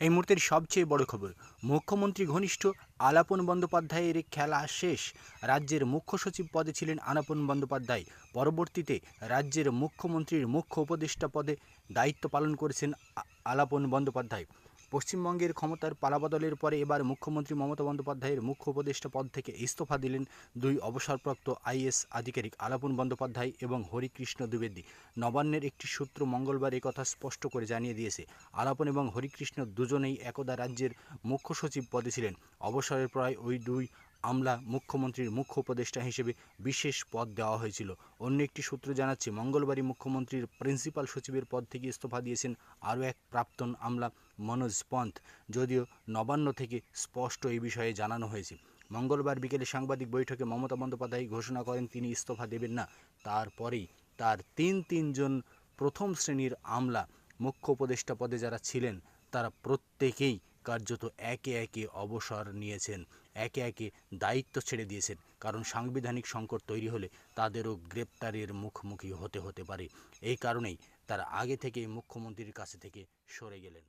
এই মুহূর্তের সবচেয়ে বড় খবর, মুখ্যমন্ত্রী ঘনিষ্ঠ আলাপন বন্দ্যোপাধ্যায়ের খেলা শেষ। রাজ্যের মুখ্য সচিব পদে ছিলেন আলাপন বন্দ্যোপাধ্যায়। পরবর্তীতে রাজ্যের মুখ্যমন্ত্রীর মুখ্য উপদেষ্টা পদে দায়িত্ব পালন করেছেন আলাপন বন্দ্যোপাধ্যায়। পশ্চিমবঙ্গের ক্ষমতার পালাবদলের পরে এবার মুখ্যমন্ত্রী মমতা বন্দ্যোপাধ্যায়ের মুখ্য উপদেষ্টা পদ থেকে ইস্তফা দিলেন দুই অবসরপ্রাপ্ত আইএস আধিকারিক আলাপন বন্দ্যোপাধ্যায় এবং হরিকৃষ্ণ দ্বিবেদী। নবান্নের একটি সূত্র মঙ্গলবার একথা স্পষ্ট করে জানিয়ে দিয়েছে, আলাপন এবং হরিকৃষ্ণ দুজনেই একদা রাজ্যের মুখ্য সচিব পদে ছিলেন। অবসরের প্রায় ওই দুই আমলা মুখ্যমন্ত্রীর মুখ্য উপদেষ্টা হিসেবে বিশেষ পদ দেওয়া হয়েছিল। অন্য একটি সূত্র জানাচ্ছে, মঙ্গলবারই মুখ্যমন্ত্রীর প্রিন্সিপাল সচিবের পদ থেকে ইস্তফা দিয়েছেন আরও এক প্রাক্তন আমলা মনোজ পন্থ। যদিও নবান্ন থেকে স্পষ্ট এই বিষয়ে জানানো হয়েছে। মঙ্গলবার বিকেলে সাংবাদিক বৈঠকে মমতা বন্দ্যোপাধ্যায় ঘোষণা করেন তিনি ইস্তফা দেবেন না। তারপরেই তার তিনজন প্রথম শ্রেণীর আমলা মুখ্য উপদেষ্টা পদে যারা ছিলেন তারা প্রত্যেকেই কার্যত একে একে অবসর নিয়েছেন, একে একে দায়িত্ব ছেড়ে দিয়েছেন। কারণ সাংবিধানিক সংকট তৈরি হলে তাদেরও গ্রেপ্তারের মুখোমুখি হতে পারে। এই কারণেই তারা আগে থেকেই মুখ্যমন্ত্রীর কাছে থেকে সরে গেলেন।